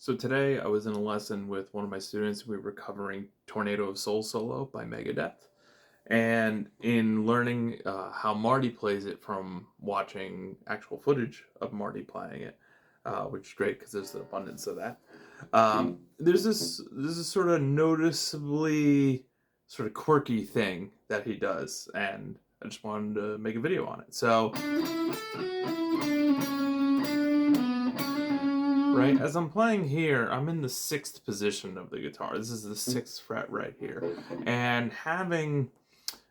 So today I was in a lesson with one of my students. We were covering Tornado of Soul solo by Megadeth. And in learning how Marty plays it from watching actual footage of Marty playing it, which is great because there's an abundance of that. There's this sort of noticeably sort of quirky thing that he does, and I just wanted to make a video on it. So right? As I'm playing here, I'm in the sixth position of the guitar. This is the sixth fret right here. And having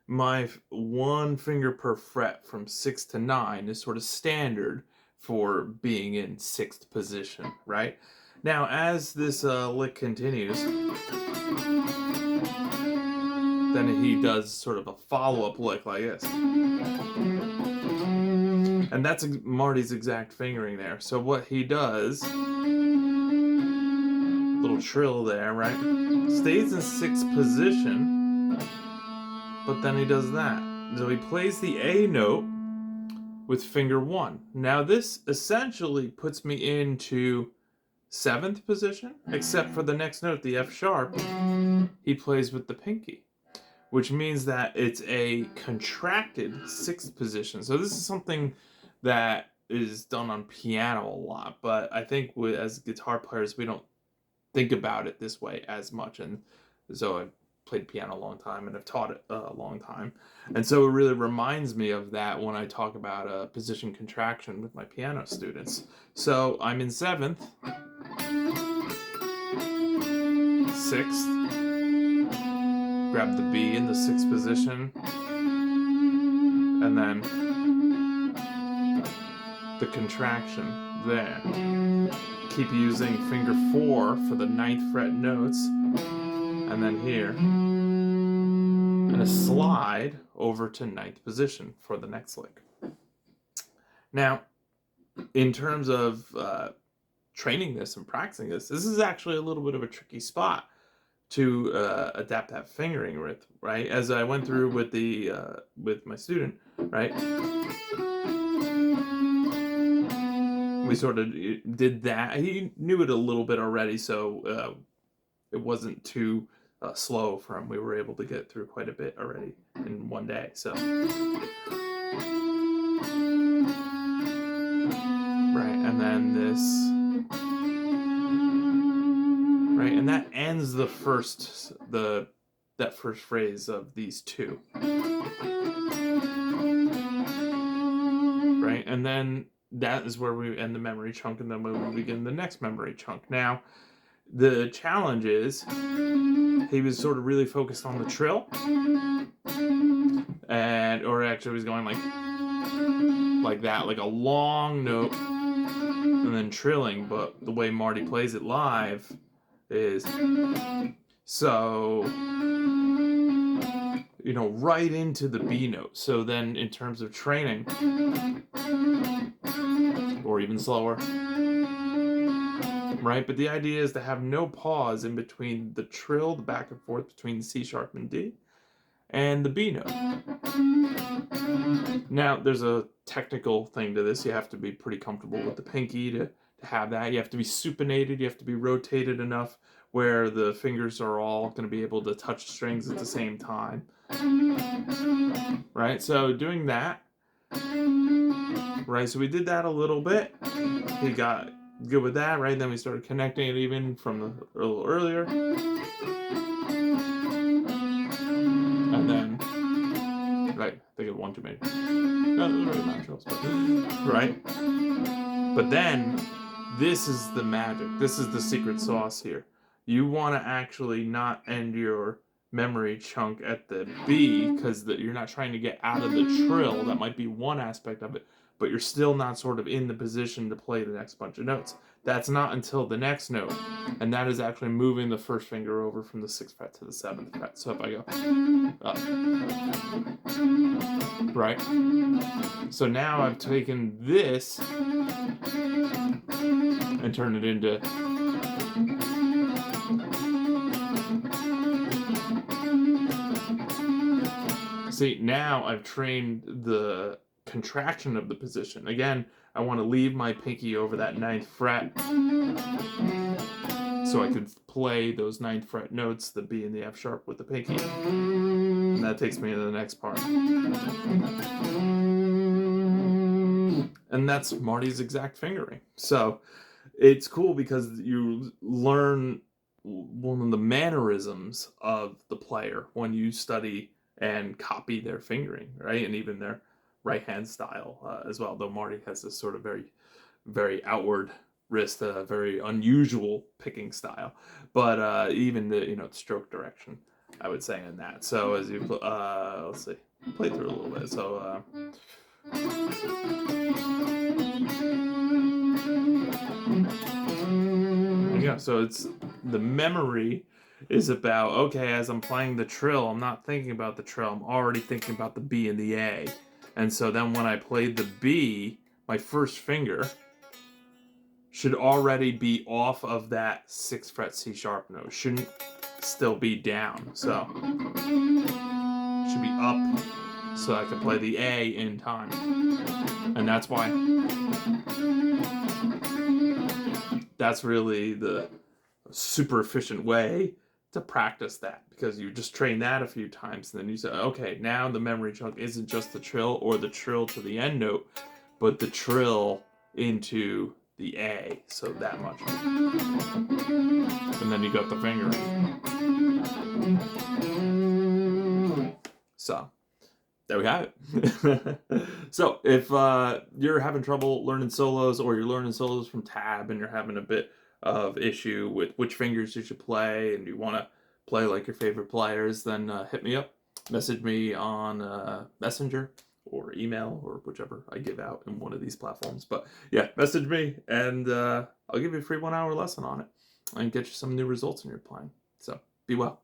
my one finger per fret from 6 to 9 is sort of standard for being in sixth position, right? Now, as this lick continues, then he does sort of a follow-up lick like this. And that's Marty's exact fingering there. So what he does, little trill there, right? Stays in sixth position, but then he does that. So he plays the A note with finger 1. Now this essentially puts me into seventh position, except for the next note, the F sharp, he plays with the pinky, which means that it's a contracted sixth position. So this is something that is done on piano a lot, but I think as guitar players, we don't think about it this way as much. And so I've played piano a long time and I've taught it a long time. And so it really reminds me of that when I talk about a position contraction with my piano students. So I'm in seventh, sixth, grab the B in the sixth position, and then the contraction there. Keep using finger 4 for the ninth fret notes, and then here, and a slide over to ninth position for the next lick. Now, in terms of training this and practicing this is actually a little bit of a tricky spot to adapt that fingering with, right? As I went through with the with my student, right? We sort of did that. He knew it a little bit already, so it wasn't too slow for him. We were able to get through quite a bit already in one day. So, right, and then this, right, and that ends that first phrase of these two, right, and then that is where we end the memory chunk, and then we will begin the next memory chunk. Now, the challenge is he was sort of really focused on the trill, or actually he was going like that, like a long note, and then trilling. But the way Marty plays it live is so, right into the B note. So then in terms of training, or even slower, right? But the idea is to have no pause in between the trill, the back and forth between C sharp and D, and the B note. Now, there's a technical thing to this. You have to be pretty comfortable with the pinky to have that. You have to be supinated. You have to be rotated enough where the fingers are all going to be able to touch strings at the same time, right? So doing that, right? So we did that a little bit. He got good with that, right? Then we started connecting it even from a little earlier. And then, right, I think of one too many. No, those are really naturals, but, right? But then, this is the magic. This is the secret sauce here. You want to actually not end your memory chunk at the B, because you're not trying to get out of the trill. That might be one aspect of it, but you're still not sort of in the position to play the next bunch of notes. That's not until the next note, and that is actually moving the first finger over from the 6th fret to the 7th fret. So if I go up, right? So now I've taken this and turned it into see, now I've trained the contraction of the position. Again, I want to leave my pinky over that 9th fret. So I could play those 9th fret notes, the B and the F sharp with the pinky. And that takes me to the next part. And that's Marty's exact fingering. So it's cool because you learn one of the mannerisms of the player when you study and copy their fingering, right? And even their right hand style as well. Though Marty has this sort of very outward wrist, very unusual picking style. But even the stroke direction, I would say, in that. So as you let's see, play through a little bit. So. Yeah, so it's the memory is about, okay, as I'm playing the trill, I'm not thinking about the trill, I'm already thinking about the B and the A. And so then when I played the B, my first finger should already be off of that 6th fret C sharp note. Shouldn't still be down. So it should be up so I can play the A in time. And that's why that's really the super efficient way to practice that, because you just train that a few times and then you say, okay, now the memory chunk isn't just the trill or the trill to the end note, but the trill into the A, so that much. And then you got the fingering. So there we have it. So if you're having trouble learning solos, or you're learning solos from tab and you're having a bit of issue with which fingers you should play and you want to play like your favorite players, then hit me up. Message me on Messenger or email or whichever I give out in one of these platforms. But yeah, message me and I'll give you a free 1-hour lesson on it and get you some new results in your playing. So be well.